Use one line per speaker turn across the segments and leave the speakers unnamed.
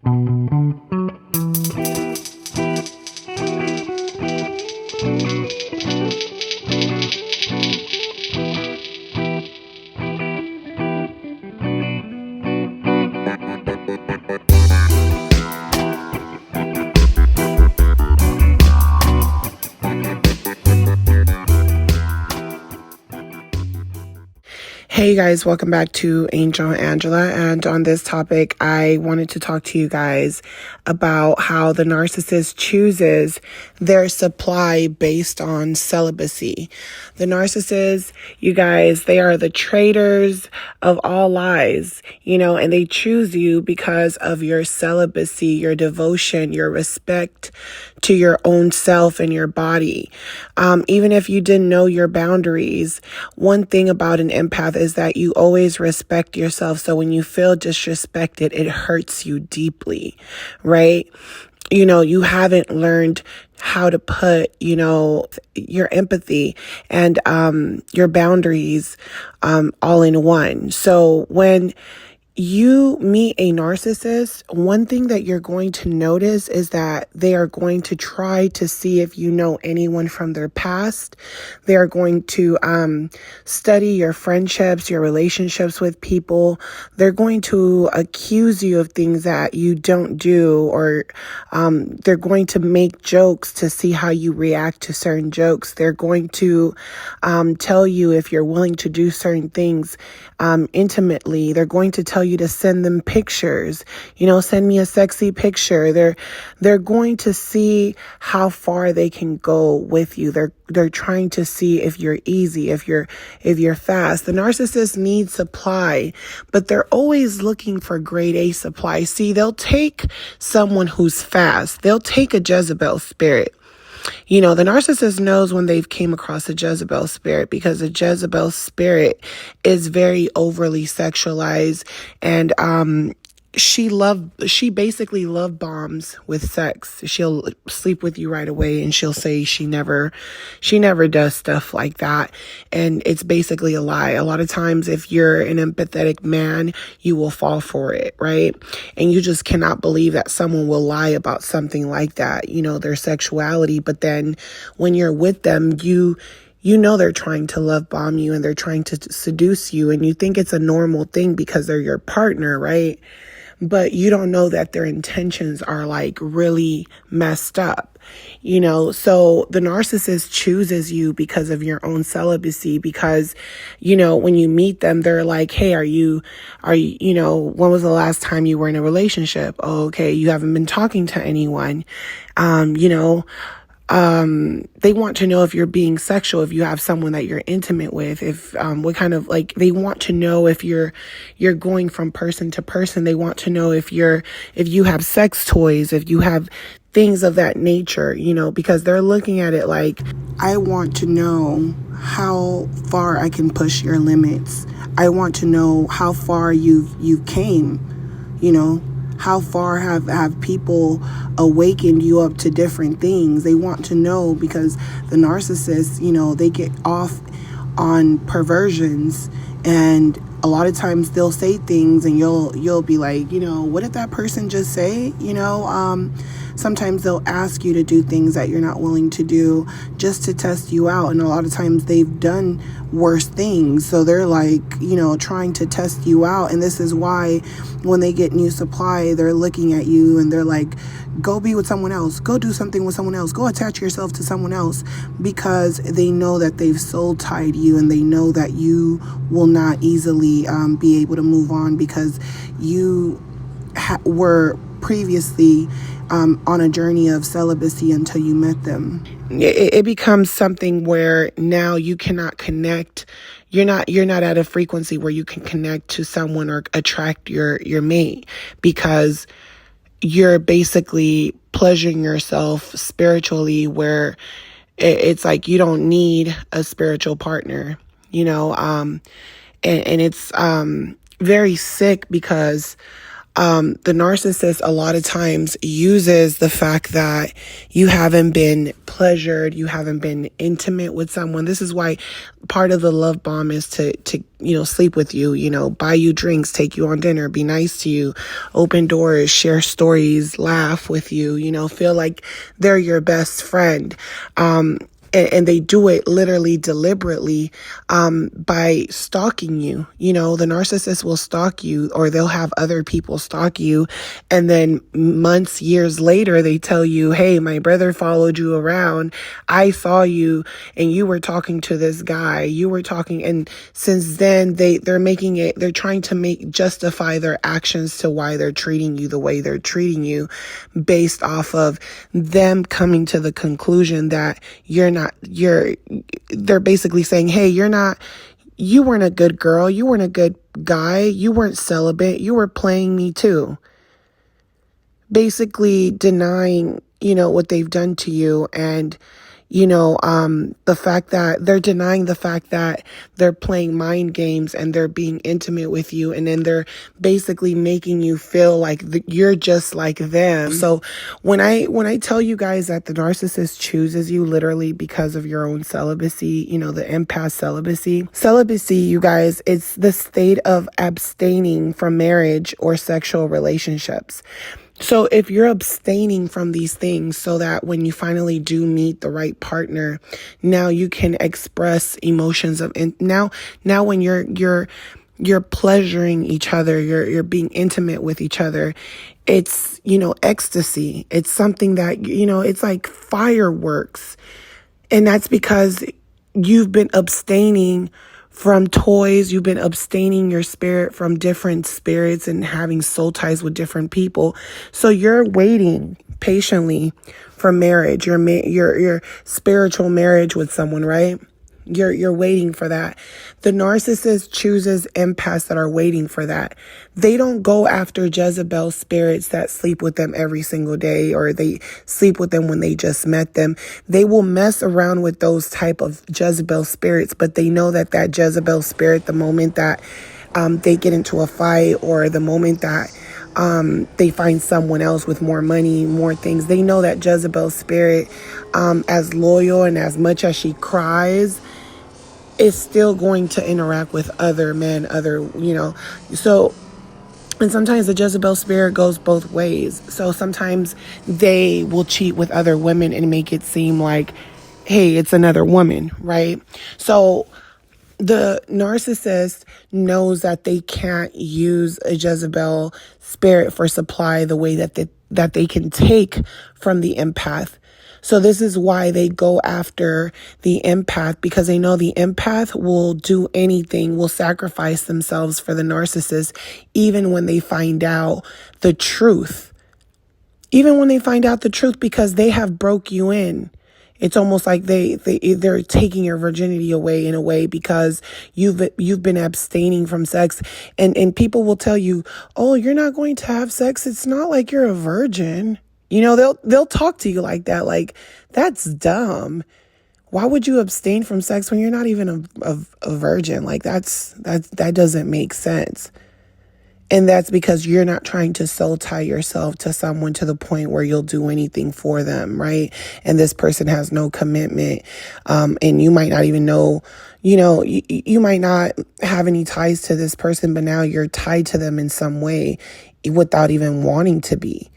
Hey guys, welcome back to Angel and Angela. And on this topic, I wanted to talk to you guys about how the narcissist chooses their supply based on celibacy. The narcissists, you guys, they are the traders of all lies, and they choose you because of your celibacy, your devotion, your respect to your own self and your body. Even if you didn't know your boundaries, one thing about an empath is that you always respect yourself. So when you feel disrespected, it hurts you deeply, right? You haven't learned how to put, your empathy and your boundaries all in one. So when you meet a narcissist, one thing that you're going to notice is that they are going to try to see if you know anyone from their past. They are going to study your friendships, your relationships with people. They're going to accuse you of things that you don't do, or they're going to make jokes to see how you react to certain jokes. They're going to tell you if you're willing to do certain things intimately. They're going to tell you to send them pictures, send me a sexy picture. They're going to see how far they can go with you. They're trying to see if you're easy, if you're fast. The narcissist needs supply, but they're always looking for grade A supply. See, they'll take someone who's fast. They'll take a Jezebel spirit. The narcissist knows when they've came across a Jezebel spirit, because a Jezebel spirit is very overly sexualized, and she basically love bombs with sex. She'll sleep with you right away, and she'll say she never does stuff like that. And it's basically a lie. A lot of times, if you're an empathetic man, you will fall for it, right? And you just cannot believe that someone will lie about something like that, their sexuality. But then when you're with them, you know they're trying to love bomb you, and they're trying to seduce you, and you think it's a normal thing because they're your partner, right? But you don't know that their intentions are like really messed up, So the narcissist chooses you because of your own celibacy, because, when you meet them, they're like, hey, when was the last time you were in a relationship? Oh, okay. You haven't been talking to anyone. They want to know if you're being sexual, if you have someone that you're intimate with, if, what kind of, they want to know if you're going from person to person. They want to know if you have sex toys, if you have things of that nature, because they're looking at it like, I want to know how far I can push your limits. I want to know how far you came, how far have people awakened you up to different things. They want to know, because the narcissists, they get off on perversions, and a lot of times they'll say things and you'll be like, what did that person just say? Sometimes they'll ask you to do things that you're not willing to do just to test you out. And a lot of times they've done worse things. So they're like, trying to test you out. And this is why when they get new supply, they're looking at you and they're like, go be with someone else. Go do something with someone else. Go attach yourself to someone else, because they know that they've soul tied you, and they know that you will not easily be able to move on, because you were previously on a journey of celibacy until you met them. It becomes something where now you cannot connect. You're not at a frequency where you can connect to someone or attract your mate, because you're basically pleasuring yourself spiritually, where it's like you don't need a spiritual partner, and it's very sick, because The narcissist a lot of times uses the fact that you haven't been pleasured, you haven't been intimate with someone. This is why part of the love bomb is to sleep with you, buy you drinks, take you on dinner, be nice to you, open doors, share stories, laugh with you, feel like they're your best friend. And they do it literally deliberately by stalking you. The narcissist will stalk you, or they'll have other people stalk you. And then months, years later, they tell you, hey, my brother followed you around. I saw you and you were talking to this guy. You were talking. And since then, they're trying to justify their actions to why they're treating you the way they're treating you, based off of them coming to the conclusion that they're basically saying, hey, you weren't a good girl. You weren't a good guy. You weren't celibate. You were playing me too. Basically denying, what they've done to you. And, the fact that they're denying the fact that they're playing mind games and they're being intimate with you. And then they're basically making you feel like you're just like them. So when I tell you guys that the narcissist chooses you literally because of your own celibacy, the empath celibacy. Celibacy, you guys, it's the state of abstaining from marriage or sexual relationships. So if you're abstaining from these things so that when you finally do meet the right partner, now you can express emotions of now when you're pleasuring each other, you're being intimate with each other. It's, ecstasy. It's something that, it's like fireworks. And that's because you've been abstaining from toys. You've been abstaining your spirit from different spirits and having soul ties with different people. So you're waiting patiently for marriage, your spiritual marriage with someone, right? You're waiting for that. The narcissist chooses empaths that are waiting for that. They don't go after Jezebel spirits that sleep with them every single day, or they sleep with them when they just met them. They will mess around with those type of Jezebel spirits, but they know that Jezebel spirit, the moment that they get into a fight, or the moment that they find someone else with more money, more things, they know that Jezebel spirit, as loyal and as much as she cries, is still going to interact with other men, so, and sometimes the Jezebel spirit goes both ways. So sometimes they will cheat with other women and make it seem like, hey, it's another woman, right? So the narcissist knows that they can't use a Jezebel spirit for supply the way that they can take from the empath. So this is why they go after the empath, because they know the empath will do anything, will sacrifice themselves for the narcissist, even when they find out the truth. Even when they find out the truth, because they have broke you in. It's almost like they're taking your virginity away in a way, because you've been abstaining from sex, and people will tell you, oh, you're not going to have sex. It's not like you're a virgin. They'll talk to you like that. Like, that's dumb. Why would you abstain from sex when you're not even a virgin? Like, that doesn't make sense. And that's because you're not trying to soul tie yourself to someone to the point where you'll do anything for them, right? And this person has no commitment. And you might not even know, you might not have any ties to this person, but now you're tied to them in some way without even wanting to be.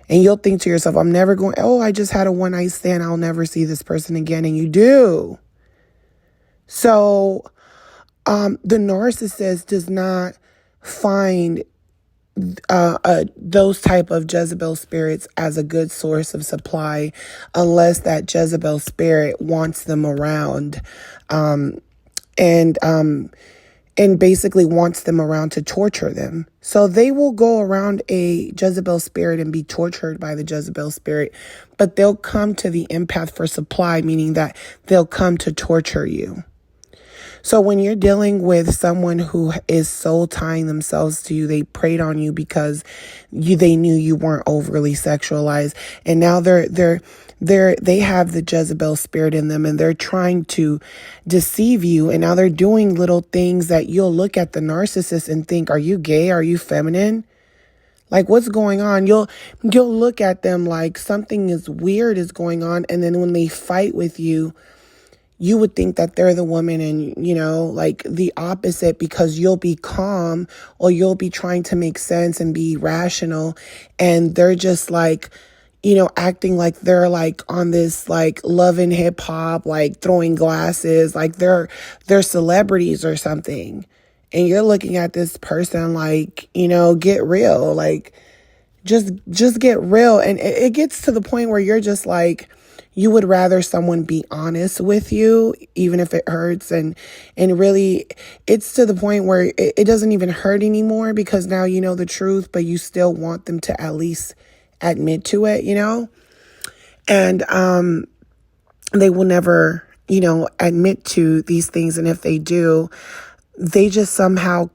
And you'll think to yourself, I just had a one night stand. I'll never see this person again. And you do. So the narcissist does not find those type of Jezebel spirits as a good source of supply, unless that Jezebel spirit wants them around, and basically wants them around to torture them. So they will go around a Jezebel spirit and be tortured by the Jezebel spirit, but they'll come to the empath for supply, meaning that they'll come to torture you. So when you're dealing with someone who is soul tying themselves to you, they preyed on you because they knew you weren't overly sexualized, and now they have the Jezebel spirit in them, and they're trying to deceive you. And now they're doing little things that you'll look at the narcissist and think, are you gay? Are you feminine? Like, what's going on? You'll look at them like something is weird is going on, and then when they fight with you, you would think that they're the woman, and like the opposite, because you'll be calm or you'll be trying to make sense and be rational, and they're just like, acting like they're like on this like love and hip hop, like throwing glasses, like they're celebrities or something. And you're looking at this person like, get real, like just get real. And it gets to the point where you're just like, you would rather someone be honest with you, even if it hurts. And really, it's to the point where it doesn't even hurt anymore, because now you know the truth, but you still want them to at least admit to it, And they will never, admit to these things. And if they do, they just somehow,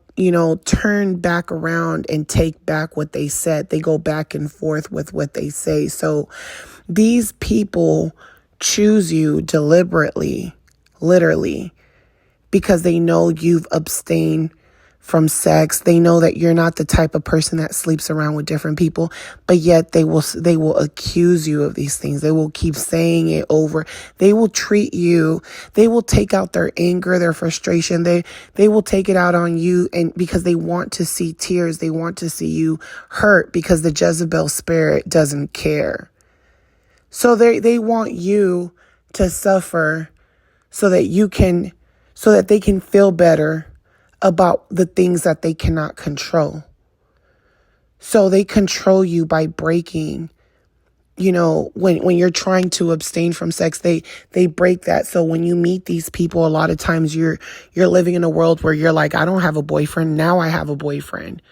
turn back around and take back what they said. They go back and forth with what they say. So these people choose you deliberately, literally, because they know you've abstained from sex. They know that you're not the type of person that sleeps around with different people, but yet they will accuse you of these things. They will keep saying it over. They will treat you. They will take out their anger, their frustration. They will take it out on you, and because they want to see tears, they want to see you hurt, because the Jezebel spirit doesn't care. So they want you to suffer so that they can feel better about the things that they cannot control. So they control you by breaking, when you're trying to abstain from sex, they break that. So when you meet these people, a lot of times you're living in a world where you're like, I don't have a boyfriend. Now I have a boyfriend,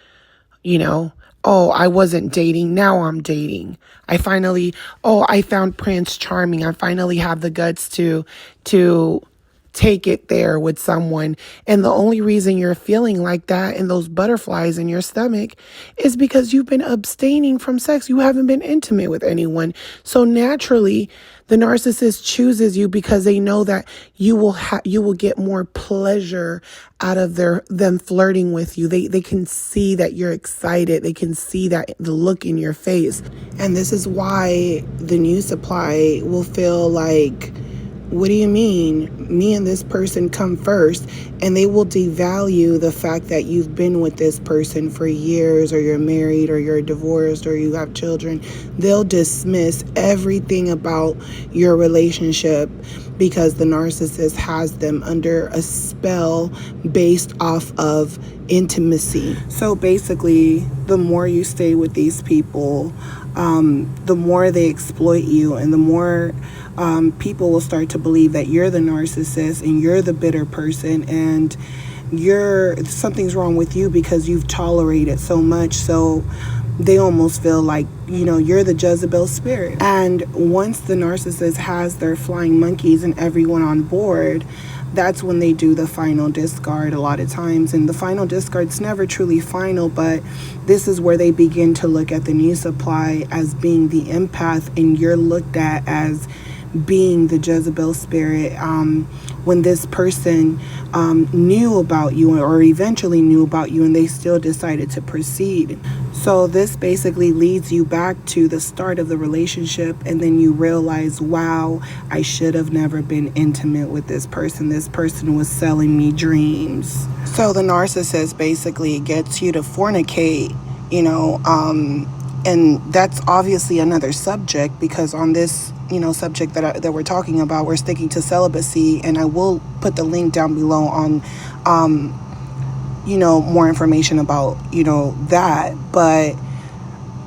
Oh, I wasn't dating. Now I'm dating. I found Prince Charming. I finally have the guts to take it there with someone. And the only reason you're feeling like that and those butterflies in your stomach is because you've been abstaining from sex. You haven't been intimate with anyone. So naturally, the narcissist chooses you because they know that you will get more pleasure out of them flirting with you. They can see that you're excited. They can see that the look in your face. And this is why the new supply will feel like, what do you mean? Me and this person come first, and they will devalue the fact that you've been with this person for years, or you're married, or you're divorced, or you have children. They'll dismiss everything about your relationship because the narcissist has them under a spell based off of intimacy. So basically, the more you stay with these people, the more they exploit you, and the more people will start to believe that you're the narcissist and you're the bitter person, and something's wrong with you because you've tolerated so much. So they almost feel like, you're the Jezebel spirit. And once the narcissist has their flying monkeys and everyone on board, that's when they do the final discard a lot of times. And the final discard's never truly final, but this is where they begin to look at the new supply as being the empath, and you're looked at as being the Jezebel spirit. When this person knew about you, or eventually knew about you, and they still decided to proceed. So this basically leads you back to the start of the relationship, and then you realize, wow, I should have never been intimate with this person. This person was selling me dreams. So the narcissist basically gets you to fornicate, and that's obviously another subject, because on this subject that we're talking about, we're sticking to celibacy, and I will put the link down below on more information about that. But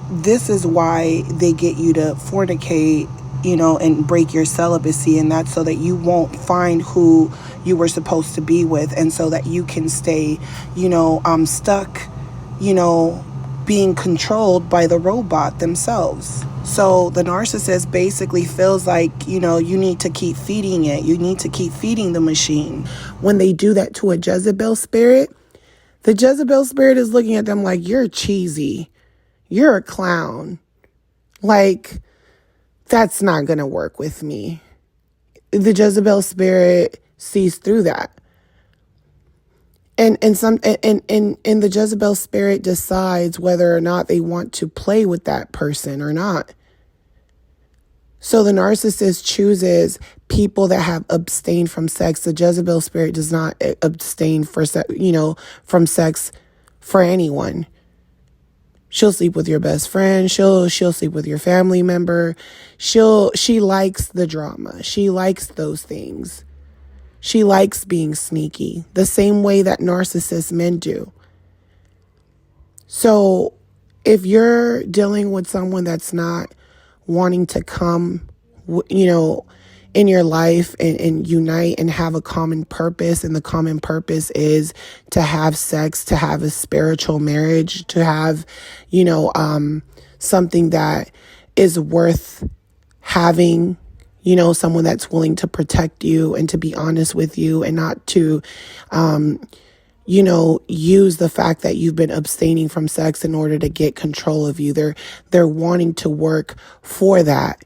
this is why they get you to fornicate, and break your celibacy, and that's so that you won't find who you were supposed to be with, and so that you can stay stuck being controlled by the robot themselves. So the narcissist basically feels like, you need to keep feeding it. You need to keep feeding the machine. When they do that to a Jezebel spirit, the Jezebel spirit is looking at them like, you're cheesy. You're a clown. Like, that's not going to work with me. The Jezebel spirit sees through that. And the Jezebel spirit decides whether or not they want to play with that person or not. So the narcissist chooses people that have abstained from sex. The Jezebel spirit does not abstain from sex for anyone. She'll sleep with your best friend. She'll sleep with your family member. She likes the drama. She likes those things. She likes being sneaky, the same way that narcissist men do. So if you're dealing with someone that's not wanting to come, in your life and unite and have a common purpose, and the common purpose is to have sex, to have a spiritual marriage, to have, something that is worth having, someone that's willing to protect you and to be honest with you and not to, use the fact that you've been abstaining from sex in order to get control of you. They're wanting to work for that.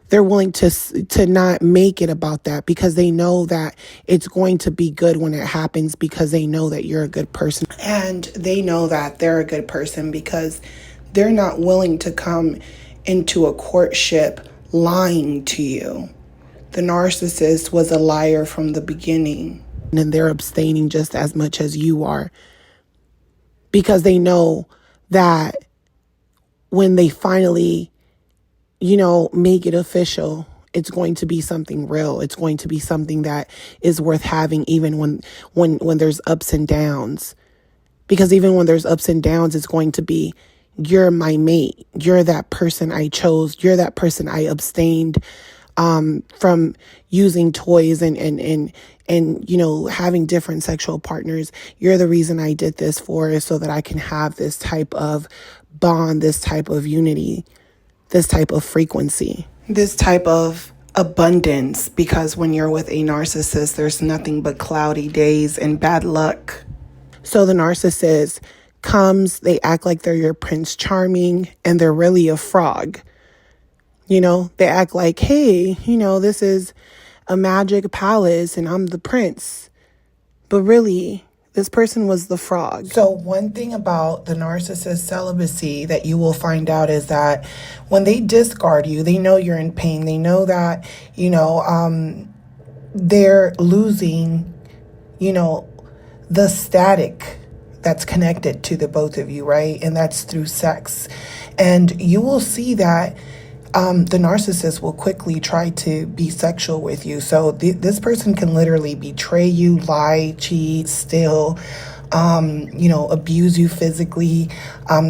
They're willing to not make it about that because they know that it's going to be good when it happens, because they know that you're a good person. And they know that they're a good person because they're not willing to come into a courtship lying to you. The narcissist was a liar from the beginning, and they're abstaining just as much as you are because they know that when they finally make it official, it's going to be something real. It's going to be something that is worth having, even when there's ups and downs. Because even when there's ups and downs, it's going to be, you're my mate. You're that person I chose. You're that person I abstained from using toys and having different sexual partners. You're the reason I did this for, so that I can have this type of bond, this type of unity, this type of frequency, this type of abundance, because when you're with a narcissist, there's nothing but cloudy days and bad luck. So the narcissist comes, they act like they're your Prince Charming, and they're really a frog. They act like, hey, this is a magic palace and I'm the prince. But really, this person was the frog. So one thing about the narcissist celibacy that you will find out is that when they discard you, they know you're in pain. They know that, they're losing, the static that's connected to the both of you, right? And that's through sex. And you will see that the narcissist will quickly try to be sexual with you. So this person can literally betray you, lie, cheat, steal, abuse you physically,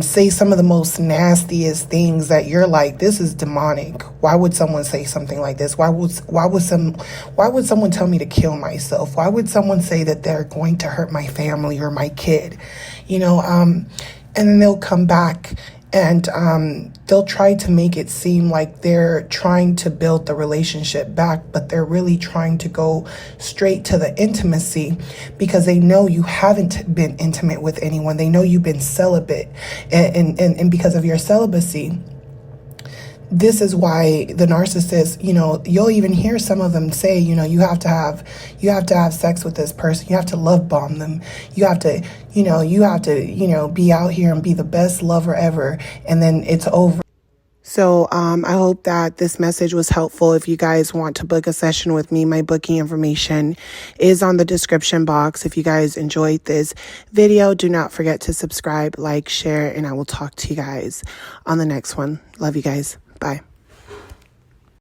say some of the most nastiest things that you're like, this is demonic. Why would someone say something like this? Why would someone tell me to kill myself? Why would someone say that they're going to hurt my family or my kid? And then they'll come back and they'll try to make it seem like they're trying to build the relationship back, but they're really trying to go straight to the intimacy because they know you haven't been intimate with anyone. They know you've been celibate. And because of your celibacy, this is why the narcissist, you'll even hear some of them say, you have to have sex with this person. You have to love bomb them. You have to be out here and be the best lover ever. And then it's over. So I hope that this message was helpful. If you guys want to book a session with me, my booking information is on the description box. If you guys enjoyed this video, do not forget to subscribe, like, share, and I will talk to you guys on the next one. Love you guys. Bye.